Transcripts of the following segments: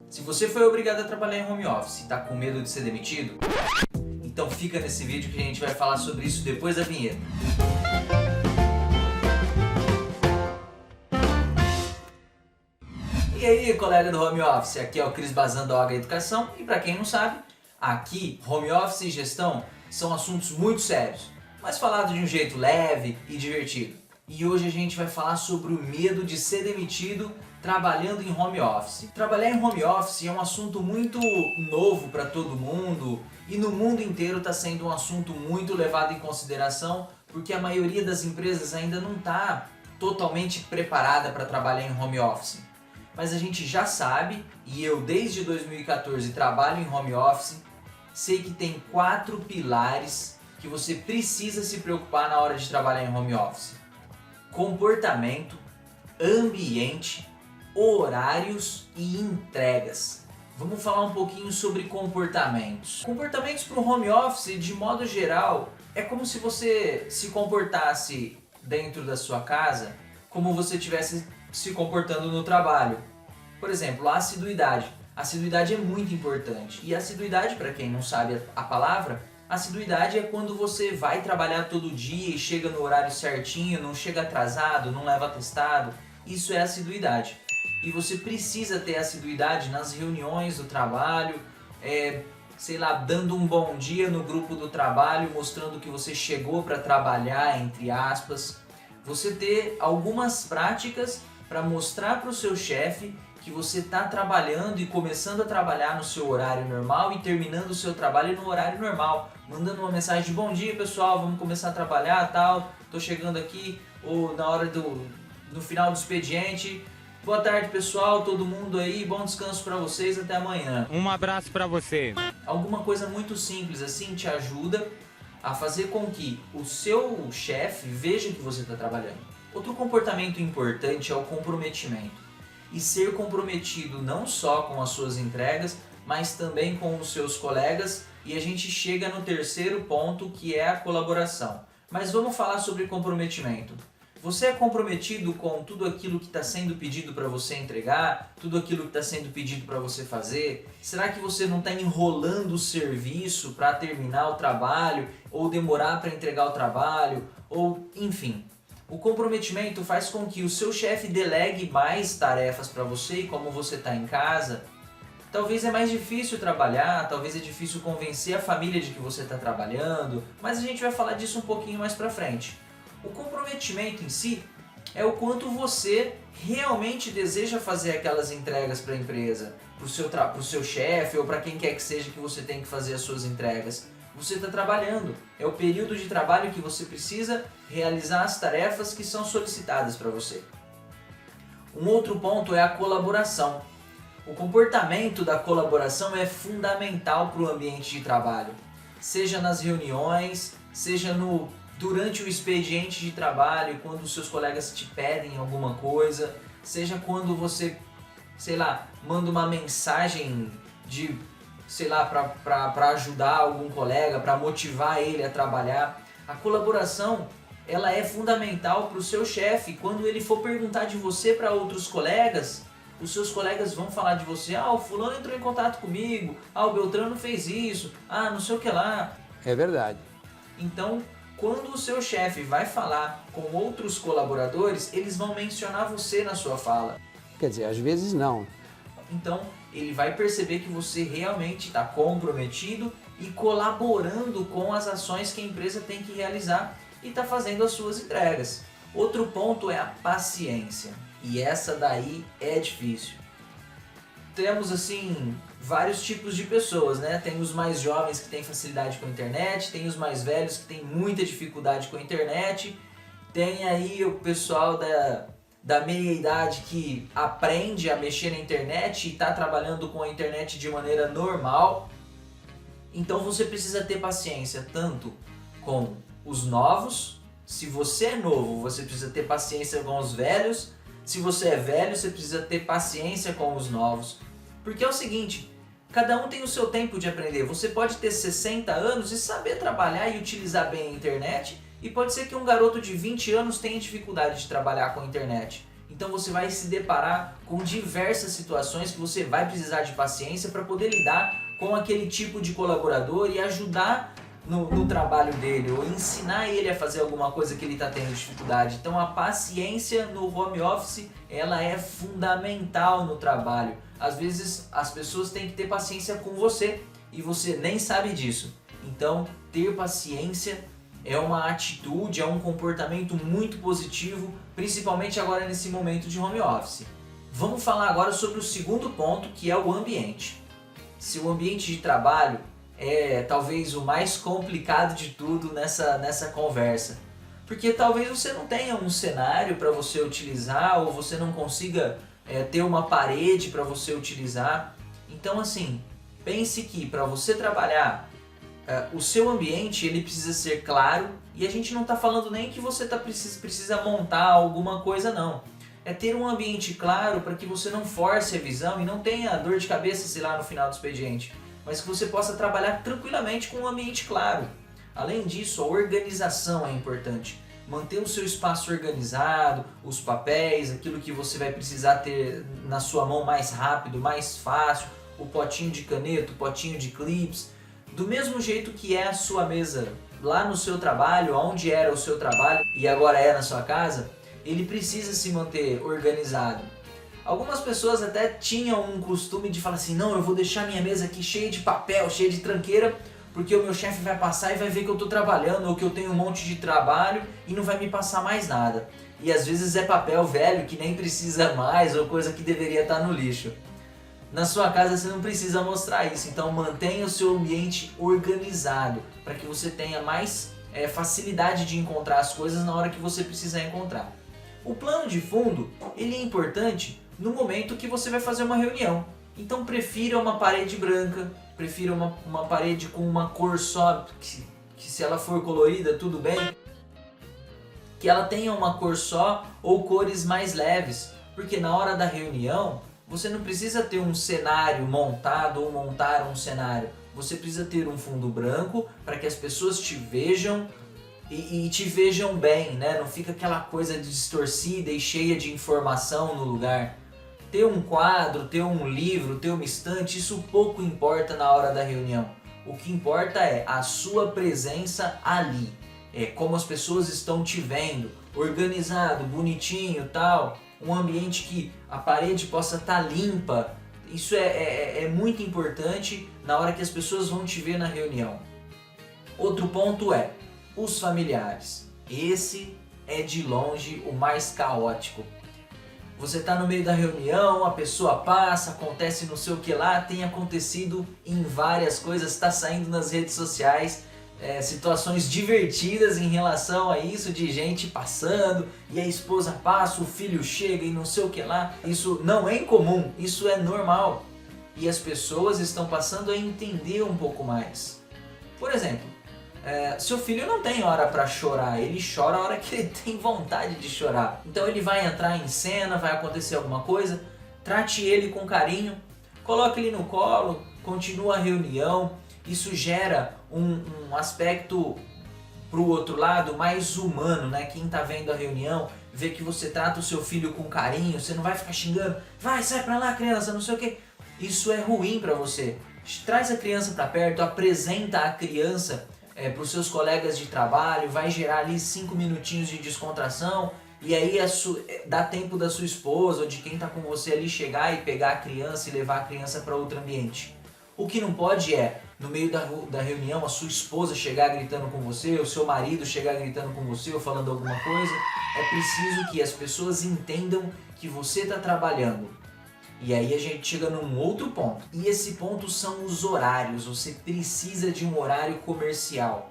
Se você foi obrigado a trabalhar em home office e está com medo de ser demitido, então fica nesse vídeo que a gente vai falar sobre isso depois da vinheta. E aí, colega do home office, aqui é o Cris Bazan da OH Educação e para quem não sabe, aqui home office e gestão são assuntos muito sérios, mas falado de um jeito leve e divertido. E hoje a gente vai falar sobre o medo de ser demitido trabalhando em home office. Trabalhar em home office é um assunto muito novo para todo mundo e no mundo inteiro está sendo um assunto muito levado em consideração porque a maioria das empresas ainda não está totalmente preparada para trabalhar em home office. Mas a gente já sabe, e eu desde 2014 trabalho em home office, sei que tem 4 pilares que você precisa se preocupar na hora de trabalhar em home office: comportamento, ambiente, horários e entregas. Vamos falar um pouquinho sobre comportamentos. Comportamentos para o home office, de modo geral, é como se você se comportasse dentro da sua casa como você estivesse se comportando no trabalho. Por exemplo, a assiduidade. A assiduidade é muito importante. E assiduidade, para quem não sabe a palavra, assiduidade é quando você vai trabalhar todo dia e chega no horário certinho, não chega atrasado, não leva atestado. Isso é assiduidade. E você precisa ter assiduidade nas reuniões do trabalho, sei lá, dando um bom dia no grupo do trabalho, mostrando que você chegou para trabalhar, entre aspas. Você ter algumas práticas para mostrar para o seu chefe que você está trabalhando e começando a trabalhar no seu horário normal e terminando o seu trabalho no horário normal, mandando uma mensagem de bom dia pessoal, vamos começar a trabalhar, tal, tô chegando aqui, ou na hora no final do expediente, boa tarde pessoal, todo mundo aí, bom descanso para vocês, até amanhã. Um abraço para você. Alguma coisa muito simples assim te ajuda a fazer com que o seu chefe veja que você está trabalhando. Outro comportamento importante é o comprometimento. E ser comprometido não só com as suas entregas, mas também com os seus colegas, e a gente chega no terceiro ponto, que é a colaboração. Mas vamos falar sobre comprometimento. Você é comprometido com tudo aquilo que está sendo pedido para você entregar, tudo aquilo que está sendo pedido para você fazer? Será que você não está enrolando o serviço para terminar o trabalho, ou demorar para entregar o trabalho, ou enfim? O comprometimento faz com que o seu chefe delegue mais tarefas para você, e como você está em casa, talvez é mais difícil trabalhar, talvez é difícil convencer a família de que você está trabalhando, mas a gente vai falar disso um pouquinho mais para frente. O comprometimento em si é o quanto você realmente deseja fazer aquelas entregas para a empresa, para o seu chefe ou para quem quer que seja que você tem que fazer as suas entregas. Você está trabalhando, é o período de trabalho que você precisa realizar as tarefas que são solicitadas para você. Um outro ponto é a colaboração. O comportamento da colaboração é fundamental para o ambiente de trabalho, seja nas reuniões, seja durante o expediente de trabalho, quando os seus colegas te pedem alguma coisa, seja quando você, sei lá, manda uma mensagem para ajudar algum colega, para motivar ele a trabalhar. A colaboração, ela é fundamental para o seu chefe. Quando ele for perguntar de você para outros colegas, os seus colegas vão falar de você: ah, o fulano entrou em contato comigo, ah, o Beltrano fez isso, ah, não sei o que lá. É verdade. Então, quando o seu chefe vai falar com outros colaboradores, eles vão mencionar você na sua fala. Quer dizer, às vezes não. Então, ele vai perceber que você realmente está comprometido e colaborando com as ações que a empresa tem que realizar e está fazendo as suas entregas. Outro ponto é a paciência, e essa daí é difícil. Temos assim vários tipos de pessoas, né? Tem os mais jovens que têm facilidade com a internet, tem os mais velhos que têm muita dificuldade com a internet, tem aí o pessoal da meia idade que aprende a mexer na internet e está trabalhando com a internet de maneira normal. Então você precisa ter paciência tanto com os novos. Se você é novo, você precisa ter paciência com os velhos. Se você é velho, você precisa ter paciência com os novos. Porque é o seguinte, cada um tem o seu tempo de aprender. Você pode ter 60 anos e saber trabalhar e utilizar bem a internet, e pode ser que um garoto de 20 anos tenha dificuldade de trabalhar com a internet. Então você vai se deparar com diversas situações que você vai precisar de paciência para poder lidar com aquele tipo de colaborador e ajudar no trabalho dele, ou ensinar ele a fazer alguma coisa que ele está tendo dificuldade. Então a paciência no home office, ela é fundamental no trabalho. Às vezes as pessoas têm que ter paciência com você e você nem sabe disso. Então ter paciência é uma atitude, é um comportamento muito positivo, principalmente agora nesse momento de home office. Vamos falar agora sobre o segundo ponto, que é o ambiente. Se o ambiente de trabalho é talvez o mais complicado de tudo nessa conversa. Porque talvez você não tenha um cenário para você utilizar, ou você não consiga ter uma parede para você utilizar. Então assim, pense que para você trabalhar, o seu ambiente ele precisa ser claro, e a gente não está falando nem que você precisa montar alguma coisa não. É ter um ambiente claro para que você não force a visão e não tenha dor de cabeça, sei lá, no final do expediente, mas que você possa trabalhar tranquilamente com um ambiente claro. Além disso, a organização é importante. Manter o seu espaço organizado, os papéis, aquilo que você vai precisar ter na sua mão mais rápido, mais fácil, o potinho de caneta, o potinho de clips, do mesmo jeito que é a sua mesa lá no seu trabalho, onde era o seu trabalho e agora é na sua casa, ele precisa se manter organizado. Algumas pessoas até tinham um costume de falar assim, não, eu vou deixar minha mesa aqui cheia de papel, cheia de tranqueira, porque o meu chefe vai passar e vai ver que eu estou trabalhando, ou que eu tenho um monte de trabalho e não vai me passar mais nada. E às vezes é papel velho que nem precisa mais, ou coisa que deveria estar no lixo. Na sua casa você não precisa mostrar isso, então mantenha o seu ambiente organizado, para que você tenha mais facilidade de encontrar as coisas na hora que você precisar encontrar. O plano de fundo, ele é importante no momento que você vai fazer uma reunião. Então prefira uma parede branca, prefira uma parede com uma cor só, que se ela for colorida tudo bem, que ela tenha uma cor só ou cores mais leves, porque na hora da reunião você não precisa ter um cenário montado ou montar um cenário, você precisa ter um fundo branco para que as pessoas te vejam e te vejam bem, né? Não fica aquela coisa distorcida e cheia de informação no lugar. Ter um quadro, ter um livro, ter uma estante, isso pouco importa na hora da reunião. O que importa é a sua presença ali. É como as pessoas estão te vendo, organizado, bonitinho, tal. Um ambiente que a parede possa estar limpa. Isso é muito importante na hora que as pessoas vão te ver na reunião. Outro ponto é os familiares. Esse é de longe o mais caótico. Você está no meio da reunião, a pessoa passa, acontece não sei o que lá, tem acontecido em várias coisas, está saindo nas redes sociais situações divertidas em relação a isso, de gente passando e a esposa passa, o filho chega e não sei o que lá. Isso não é incomum, isso é normal e as pessoas estão passando a entender um pouco mais. Por exemplo, seu filho não tem hora para chorar, ele chora a hora que ele tem vontade de chorar. Então ele vai entrar em cena, vai acontecer alguma coisa, trate ele com carinho, coloque ele no colo, continua a reunião. Isso gera um aspecto para o outro lado mais humano, né? Quem está vendo a reunião vê que você trata o seu filho com carinho, você não vai ficar xingando, vai, sai pra lá criança, não sei o que. Isso é ruim para você. Traz a criança para perto, apresenta a criança para os seus colegas de trabalho, vai gerar ali 5 minutinhos de descontração e aí dá tempo da sua esposa ou de quem está com você ali chegar e pegar a criança e levar a criança para outro ambiente. O que não pode é, no meio da reunião, a sua esposa chegar gritando com você, o seu marido chegar gritando com você ou falando alguma coisa. É preciso que as pessoas entendam que você está trabalhando. E aí a gente chega num outro ponto. E esse ponto são os horários. Você precisa de um horário comercial.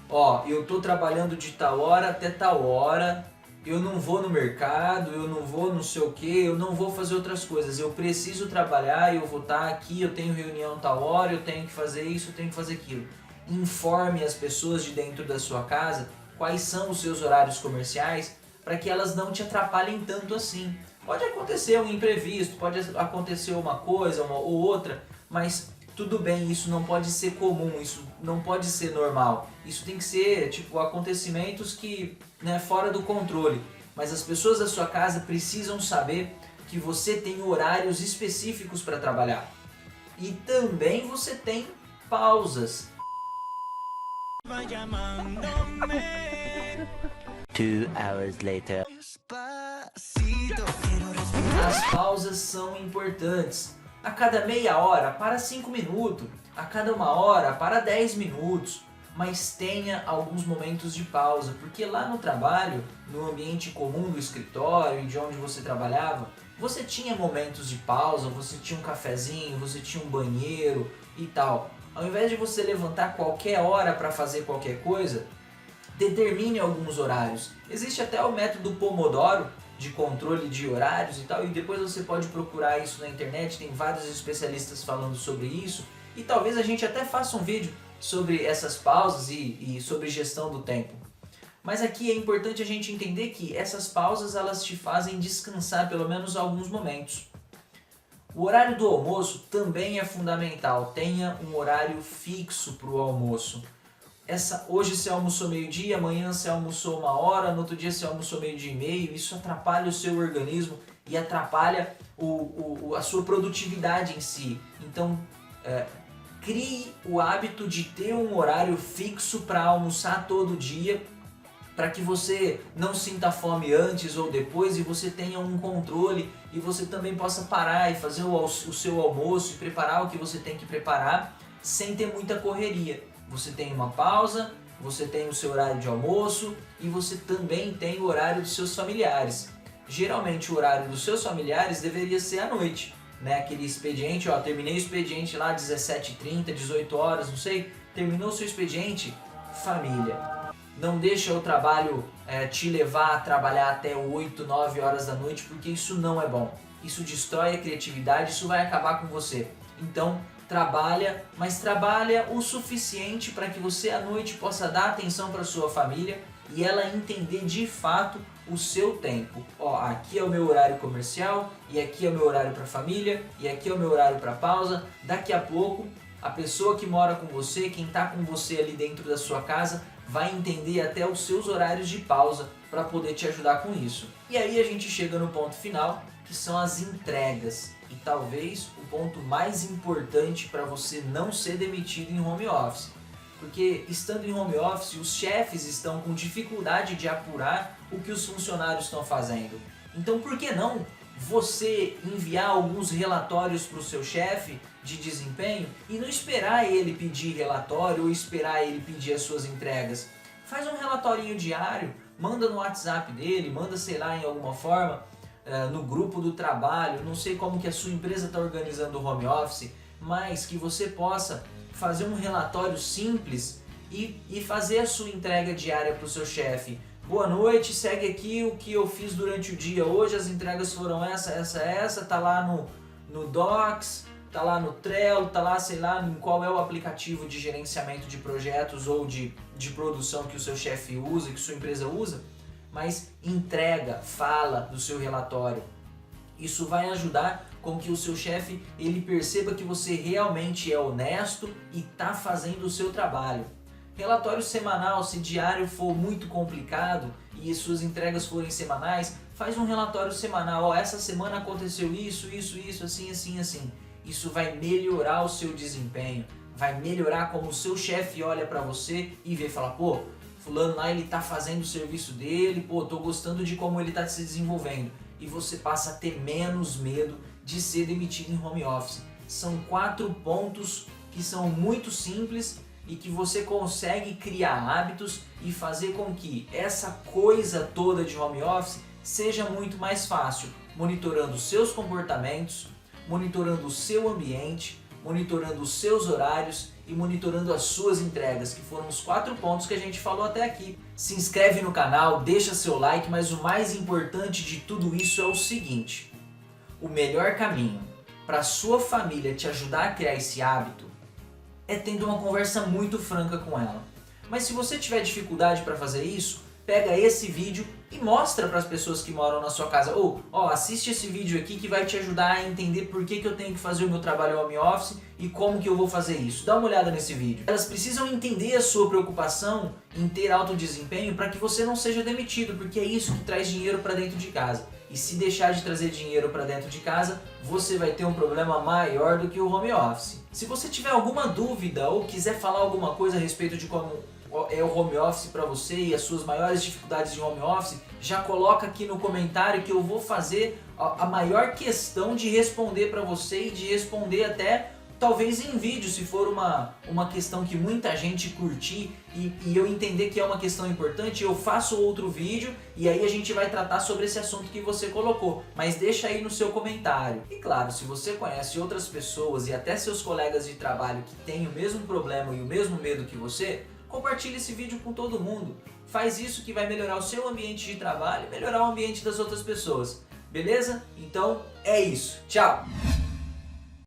Ó, eu estou trabalhando de tal hora até tal hora. Eu não vou no mercado, eu não vou não sei o que, eu não vou fazer outras coisas. Eu preciso trabalhar, eu vou estar aqui, eu tenho reunião tal hora, eu tenho que fazer isso, eu tenho que fazer aquilo. Informe as pessoas de dentro da sua casa quais são os seus horários comerciais para que elas não te atrapalhem tanto assim. Pode acontecer um imprevisto, pode acontecer uma coisa ou outra, mas tudo bem, isso não pode ser comum, isso não pode ser normal. Isso tem que ser tipo acontecimentos que, né, fora do controle. mas as pessoas da sua casa precisam saber que você tem horários específicos para trabalhar. E também você tem pausas. 2 hours later. As pausas são importantes. A cada meia hora, para 5 minutos. A cada 1 hora, para 10 minutos. Mas tenha alguns momentos de pausa, porque lá no trabalho, no ambiente comum do escritório e de onde você trabalhava, você tinha momentos de pausa, você tinha um cafezinho, você tinha um banheiro e tal. Ao invés de você levantar qualquer hora para fazer qualquer coisa, determine alguns horários. Existe até o método Pomodoro de controle de horários e tal, e depois você pode procurar isso na internet, tem vários especialistas falando sobre isso, e talvez a gente até faça um vídeo sobre essas pausas e sobre gestão do tempo. Mas aqui é importante a gente entender que essas pausas elas te fazem descansar pelo menos alguns momentos. O horário do almoço também é fundamental, tenha um horário fixo para o almoço. Hoje você almoçou meio-dia, amanhã você almoçou 1 hora, no outro dia você almoçou meio-dia e meio, isso atrapalha o seu organismo e atrapalha a sua produtividade em si. Então, crie o hábito de ter um horário fixo para almoçar todo dia, para que você não sinta fome antes ou depois e você tenha um controle e você também possa parar e fazer o seu almoço e preparar o que você tem que preparar sem ter muita correria. Você tem uma pausa, você tem o seu horário de almoço e você também tem o horário dos seus familiares. Geralmente o horário dos seus familiares deveria ser à noite, né? Aquele expediente, ó, terminei o expediente lá 17h30, 18 horas, não sei, terminou o seu expediente, família. Não deixa o trabalho te levar a trabalhar até 8, 9 horas da noite, porque isso não é bom. Isso destrói a criatividade, isso vai acabar com você. Então, trabalha, mas trabalha o suficiente para que você à noite possa dar atenção para sua família e ela entender de fato o seu tempo. Ó, aqui é o meu horário comercial, e aqui é o meu horário para família, e aqui é o meu horário para pausa. Daqui a pouco, a pessoa que mora com você, quem está com você ali dentro da sua casa, vai entender até os seus horários de pausa para poder te ajudar com isso. E aí a gente chega no ponto final, que são as entregas. E talvez o ponto mais importante para você não ser demitido em home office. Porque estando em home office, os chefes estão com dificuldade de apurar o que os funcionários estão fazendo. Então por que não você enviar alguns relatórios para o seu chefe de desempenho e não esperar ele pedir relatório ou esperar ele pedir as suas entregas? Faz um relatorinho diário, manda no WhatsApp dele, manda sei lá em alguma forma, no grupo do trabalho, não sei como que a sua empresa está organizando o home office, mas que você possa fazer um relatório simples e fazer a sua entrega diária para o seu chefe. Boa noite, segue aqui o que eu fiz durante o dia. Hoje as entregas foram essa, tá lá no Docs, tá lá no Trello, tá lá, sei lá, em qual é o aplicativo de gerenciamento de projetos ou de produção que o seu chefe usa, que sua empresa usa, mas entrega, fala do seu relatório. Isso vai ajudar com que o seu chefe ele perceba que você realmente é honesto e está fazendo o seu trabalho. Relatório semanal, se diário for muito complicado e suas entregas forem semanais, faz um relatório semanal. Ó, essa semana aconteceu isso, assim. Isso vai melhorar o seu desempenho, vai melhorar como o seu chefe olha para você e vê e fala, pô, fulano lá ele tá fazendo o serviço dele, pô, tô gostando de como ele tá se desenvolvendo. E você passa a ter menos medo de ser demitido em home office. São 4 pontos que são muito simples e que você consegue criar hábitos e fazer com que essa coisa toda de home office seja muito mais fácil, monitorando os seus comportamentos, monitorando o seu ambiente, monitorando os seus horários e monitorando as suas entregas, que foram os 4 pontos que a gente falou até aqui. Se inscreve no canal, deixa seu like, mas o mais importante de tudo isso é o seguinte: o melhor caminho para a sua família te ajudar a criar esse hábito é tendo uma conversa muito franca com ela. Mas se você tiver dificuldade para fazer isso, pega esse vídeo e mostra para as pessoas que moram na sua casa. Ou, assiste esse vídeo aqui que vai te ajudar a entender por que eu tenho que fazer o meu trabalho home office e como que eu vou fazer isso. Dá uma olhada nesse vídeo. Elas precisam entender a sua preocupação em ter alto desempenho para que você não seja demitido, porque é isso que traz dinheiro para dentro de casa. E se deixar de trazer dinheiro para dentro de casa, você vai ter um problema maior do que o home office. Se você tiver alguma dúvida ou quiser falar alguma coisa a respeito de como é o home office para você e as suas maiores dificuldades de home office, já coloca aqui no comentário que eu vou fazer a maior questão de responder para você e de responder até talvez em vídeo, se for uma questão que muita gente curtir e eu entender que é uma questão importante, eu faço outro vídeo e aí a gente vai tratar sobre esse assunto que você colocou, mas deixa aí no seu comentário. E claro, se você conhece outras pessoas e até seus colegas de trabalho que têm o mesmo problema e o mesmo medo que você, compartilhe esse vídeo com todo mundo. Faz isso que vai melhorar o seu ambiente de trabalho e melhorar o ambiente das outras pessoas. Beleza? Então é isso. Tchau!